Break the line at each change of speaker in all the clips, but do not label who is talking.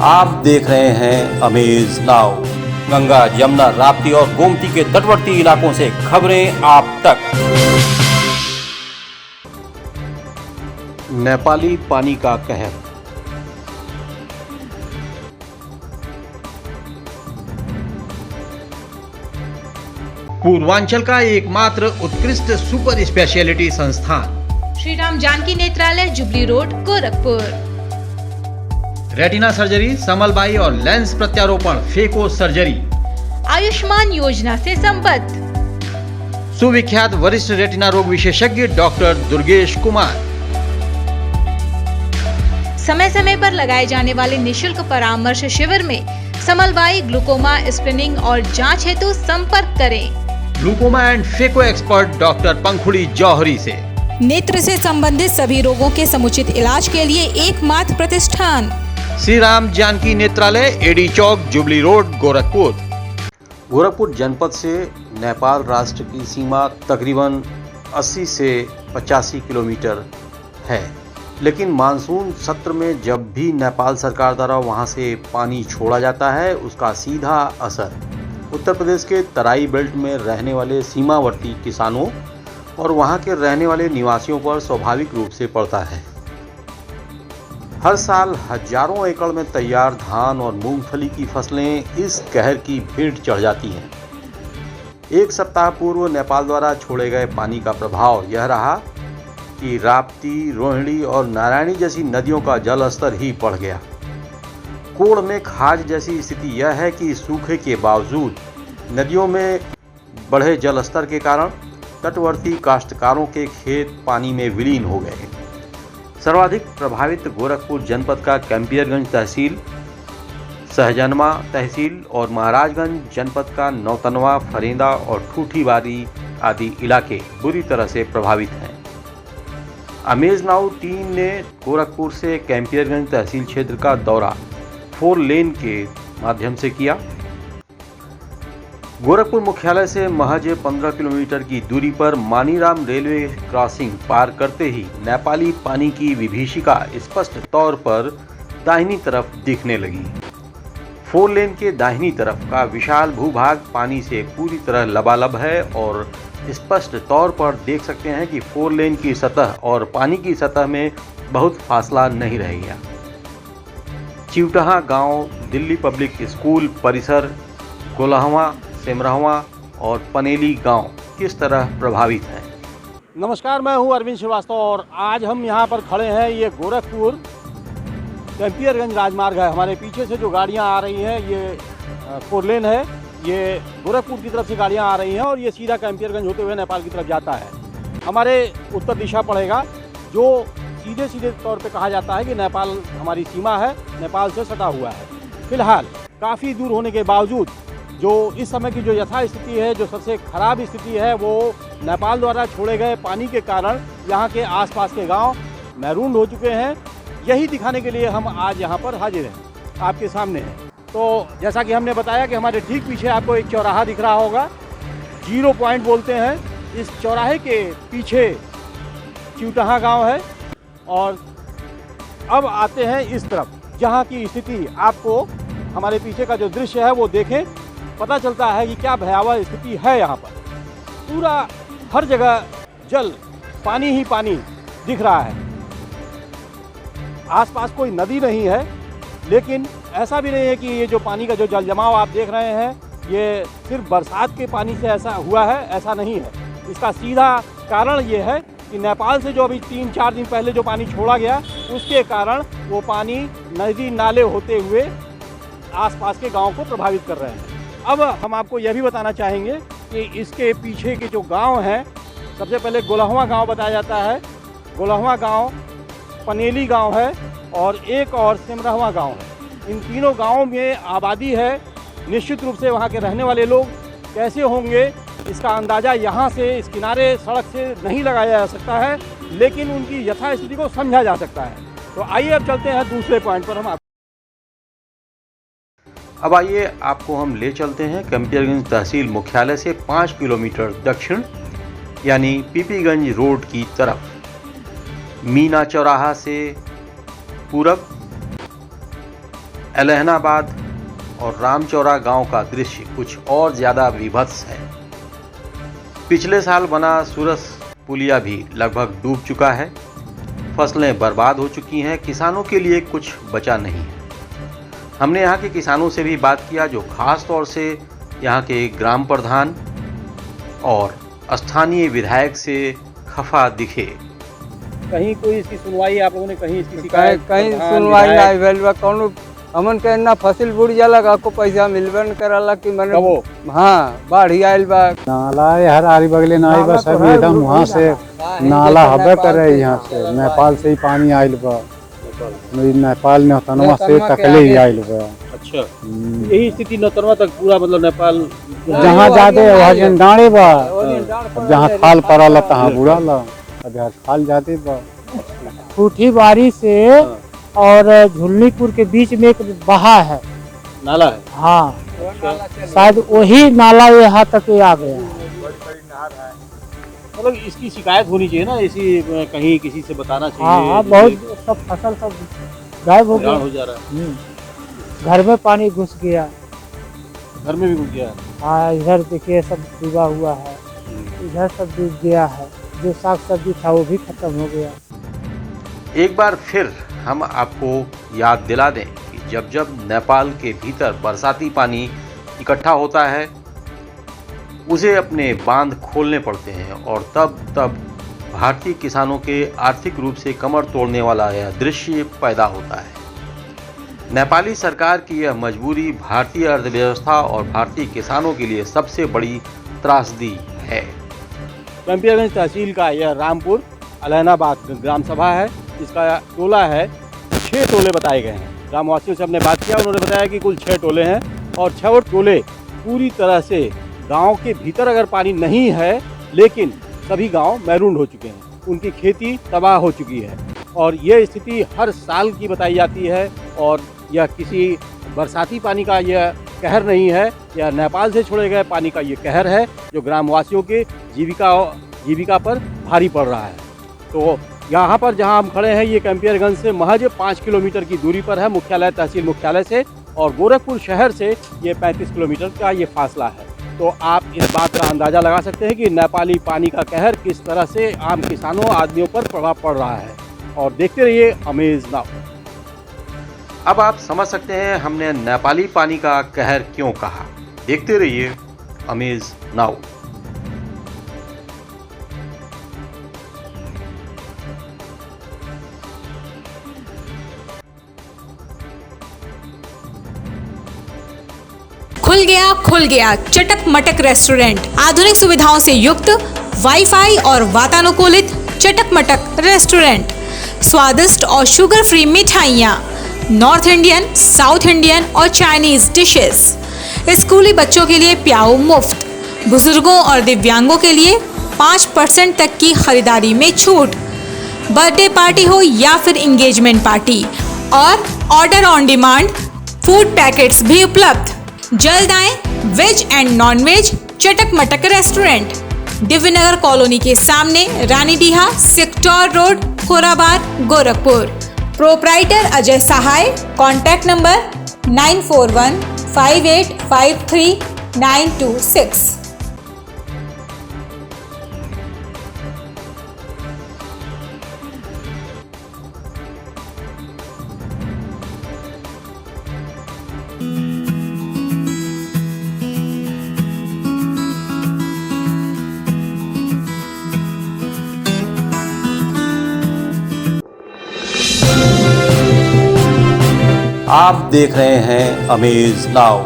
आप देख रहे हैं अमेज नाउ। गंगा, यमुना, राप्ती और गोमती के तटवर्ती इलाकों से खबरें आप तक। नेपाली पानी का कहर। पूर्वांचल का एकमात्र उत्कृष्ट सुपर स्पेशलिटी संस्थान
Shri Ram Janki Netralaya, jubilee road, Gorakhpur.
Retina surgery, समलबाई और लेंस प्रत्यारोपण, फेको सर्जरी।
आयुष्मान योजना से संबद्ध।
सुविख्यात वरिष्ठ रेटिना रोग विशेषज्ञ डॉक्टर दुर्गेश कुमार।
समय समय पर लगाए जाने वाले निशुल्क परामर्श शिविर में समलबाई, ग्लूकोमा, स्क्रीनिंग और जांच हेतु संपर्क करें।
Glaucoma and phaco expert doctor Pankhuri Johari से।
नेत्र से संबंधित सभी रोगों के समुचित इलाज के लिए एकमात्र प्रतिष्ठान
श्री राम जानकी नेत्रालय, एडी चौक, जुबली रोड, गोरखपुर। गोरखपुर जनपद से नेपाल राष्ट्र की सीमा तकरीबन 80 से 85 किलोमीटर है, लेकिन मानसून सत्र में जब भी नेपाल सरकार द्वारा वहां से पानी छोड़ा जाता है, उसका सीधा असर उत्तर प्रदेश के तराई बेल्ट में रहने वाले सीमावर्ती किसानों और वहां के रहने वाले निवासियों पर स्वाभाविक रूप से पड़ता है। हर साल हजारों एकड़ में तैयार धान और मूंगफली की फसलें इस कहर की भेंट चढ़ जाती हैं। एक सप्ताह पूर्व नेपाल द्वारा छोड़े गए पानी का प्रभाव यह रहा कि राप्ती, रोहिणी और नारायणी जैसी नदियों का जल स्तर ही बढ़ गया। कोड़ में खाज जैसी स्थिति यह है कि सूखे के बावजूद नदियों में बढ़े जल स्तर के कारण तटवर्ती काश्तकारों के खेत पानी में विलीन हो गए। सर्वाधिक प्रभावित गोरखपुर जनपद का कैंपियरगंज तहसील, सहजनवा तहसील और महाराजगंज जनपद का नौतनवा, फरेंदा और ठूठीबारी आदि इलाके बुरी तरह से प्रभावित हैं। अमेज नाउ टीम ने गोरखपुर से कैंपियरगंज तहसील क्षेत्र का दौरा 4 लेन के माध्यम से किया। गोरखपुर मुख्यालय से महज 15 किलोमीटर की दूरी पर मानीराम रेलवे क्रॉसिंग पार करते ही नेपाली पानी की विभीषिका स्पष्ट तौर पर दाहिनी तरफ दिखने लगी। 4 लेन के दाहिनी तरफ का विशाल भूभाग पानी से पूरी तरह लबालब है और स्पष्ट तौर पर देख सकते हैं कि 4 लेन की सतह और पानी की सतह में बहुत फासला नहीं रह गया। चिवटहा गांव, दिल्ली पब्लिक स्कूल परिसर, गोलहवा, सिमरहवा और पनेली गांव किस तरह प्रभावित हैं।
नमस्कार, मैं हूं अरविंद श्रीवास्तव और आज हम यहां पर खड़े हैं। ये गोरखपुर कैंपियरगंज राजमार्ग है। हमारे पीछे से जो गाड़ियां आ रही हैं ये 4 लेन है। ये गोरखपुर की तरफ से गाड़ियां आ रही हैं और ये सीधा कैंपियरगंज होते हुए नेपाल की तरफ जाता है। हमारे उत्तर दिशा पड़ेगा, जो सीधे सीधे तौर पे कहा जाता है कि नेपाल हमारी सीमा है, नेपाल से सटा हुआ है। फिलहाल काफ़ी दूर होने के बावजूद जो इस समय की जो यथास्थिति है, जो सबसे खराब स्थिति है, वो नेपाल द्वारा छोड़े गए पानी के कारण यहाँ के आसपास के गांव मैरून हो चुके हैं। यही दिखाने के लिए हम आज यहाँ पर हाजिर हैं, आपके सामने हैं। तो जैसा कि हमने बताया कि हमारे ठीक पीछे आपको एक चौराहा दिख रहा होगा, 0 पॉइंट बोलते हैं। इस चौराहे के पीछे चिवटहा गाँव है और अब आते हैं इस तरफ, जहाँ की स्थिति आपको हमारे पीछे का जो दृश्य है वो देखें, पता चलता है कि क्या भयावह स्थिति है। यहाँ पर पूरा हर जगह जल, पानी ही पानी दिख रहा है। आसपास कोई नदी नहीं है, लेकिन ऐसा भी नहीं है कि ये जो पानी का जो जल जमाव आप देख रहे हैं ये सिर्फ बरसात के पानी से ऐसा हुआ है, ऐसा नहीं है। इसका सीधा कारण ये है कि नेपाल से जो अभी 3-4 दिन पहले जो पानी छोड़ा गया, उसके कारण वो पानी नदी नाले होते हुए आसपास के गांव को प्रभावित कर रहे हैं। अब हम आपको यह भी बताना चाहेंगे कि इसके पीछे के जो गांव हैं, सबसे पहले गोलहवा गांव बताया जाता है। गोलहवा गांव, पनेली गांव है और एक और सिमरहवा गांव है। इन तीनों गांवों में आबादी है। निश्चित रूप से वहां के रहने वाले लोग कैसे होंगे, इसका अंदाज़ा यहाँ से, इस किनारे सड़क से नहीं लगाया जा सकता है, लेकिन उनकी यथास्थिति को समझा जा सकता है। तो आइए अब चलते हैं दूसरे पॉइंट पर।
अब आइए आपको हम ले चलते हैं कैंपियरगंज तहसील मुख्यालय से 5 किलोमीटर दक्षिण यानी पीपीगंज रोड की तरफ। मीना चौराहा से पूरब एलहनाबाद और रामचौरा गांव का दृश्य कुछ और ज़्यादा विभत्स है। पिछले साल बना सूरस पुलिया भी लगभग डूब चुका है। फसलें बर्बाद हो चुकी हैं, किसानों के लिए कुछ बचा नहीं है। हमने यहाँ के किसानों से भी बात किया, जो खास तौर से यहाँ के ग्राम प्रधान और स्थानीय विधायक से खफा दिखे।
कहीं कोई इसकी सुनवाई आप लोगों ने कहीं इसकी शिकायत
कहीं सुनवाई नहीं भेल बा। कौनो हमन के ना फसल बुड़ जाला को पैसा मिलबे न करला कि मन हाँ बाढ़ी आइल बा।
नाला हर आरी बगले नाई बा, सब एकदम वहाँ से नाला हबे करे। यहाँ से नेपाल से ही पानी आइल बा, नेपाल नौतनवा से तकले ही आइल बा।
अच्छा, यही स्थिति नौतनवा तक पूरा मतलब नेपाल
जहाँ जादे वहाँ डाँड़े बा, जहाँ खाल पड़ाला तहाँ बुड़ाला, अब यहाँ खाल जाते बा।
फूठी बारी से और झुलनीपुर के बीच में एक बहा है,
नाला है।
हाँ, शायद वही नाला यहाँ तक आ गया।
मतलब इसकी शिकायत होनी चाहिए ना, इसी कहीं किसी से बताना चाहिए।
हाँ, बहुत सब फसल सब गायब हो गया,
हो जा रहा है।
घर में पानी घुस गया,
घर में भी घुस गया।
हाँ, इधर देखिए सब डूबा हुआ है, इधर सब डूब गया है। जो साग सब्जी था वो भी खत्म हो गया।
एक बार फिर हम आपको याद दिला दें कि जब जब नेपाल के भीतर बरसाती पानी इकट्ठा होता है, उसे अपने बांध खोलने पड़ते हैं और तब भारतीय किसानों के आर्थिक रूप से कमर तोड़ने वाला यह दृश्य पैदा होता है। नेपाली सरकार की यह मजबूरी भारतीय अर्थव्यवस्था और भारतीय किसानों के लिए सबसे बड़ी त्रासदी है।
कैंपियरगंज तहसील का यह रामपुर एलहनाबाद ग्राम सभा है। इसका टोला है, 6 टोले बताए गए हैं। ग्रामवासियों से हमने बात किया, उन्होंने बताया कि कुल 6 टोले हैं और 6 टोले पूरी तरह से गांव के भीतर अगर पानी नहीं है, लेकिन सभी गांव मैरून हो चुके हैं, उनकी खेती तबाह हो चुकी है। और यह स्थिति हर साल की बताई जाती है और यह किसी बरसाती पानी का यह कहर नहीं है, यह नेपाल से छोड़े गए पानी का ये कहर है, जो ग्रामवासियों के जीविका पर भारी पड़ रहा है। तो यहाँ पर जहाँ हम खड़े हैं, ये कैंपियरगंज से महज 5 किलोमीटर की दूरी पर है, मुख्यालय तहसील मुख्यालय से, और गोरखपुर शहर से ये 35 किलोमीटर का ये फासला है। तो आप इस बात का अंदाज़ा लगा सकते हैं कि नेपाली पानी का कहर किस तरह से आम किसानों आदमियों पर प्रभाव पड़ रहा है। और देखते रहिए अमेज नाउ।
अब आप समझ सकते हैं हमने नेपाली पानी का कहर क्यों कहा। देखते रहिए अमेज नाउ।
खुल गया चटक मटक रेस्टोरेंट। आधुनिक सुविधाओं से युक्त वाईफाई और वातानुकूलित चटक मटक रेस्टोरेंट। स्वादिष्ट और शुगर फ्री मिठाइयाँ, नॉर्थ इंडियन, साउथ इंडियन और चाइनीज डिशेस। स्कूली बच्चों के लिए प्याऊ मुफ्त। बुजुर्गों और दिव्यांगों के लिए 5% तक की खरीदारी में छूट। बर्थडे पार्टी हो या फिर एंगेजमेंट पार्टी, और order on demand food packets भी उपलब्ध। जल्द आए वेज एंड नॉन वेज चटक मटक रेस्टोरेंट, दिव्यनगर कॉलोनी के सामने, Ranidiha, sector road, Khorabad, Gorakhpur. Proprietor Ajay Sahay. Contact number 9415853926।
आप देख रहे हैं अमेज नाउ।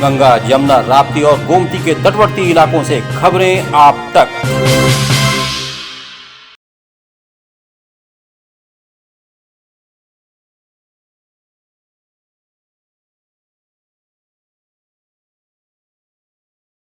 गंगा, यमुना, राप्ती और गोमती के तटवर्ती इलाकों से खबरें आप तक।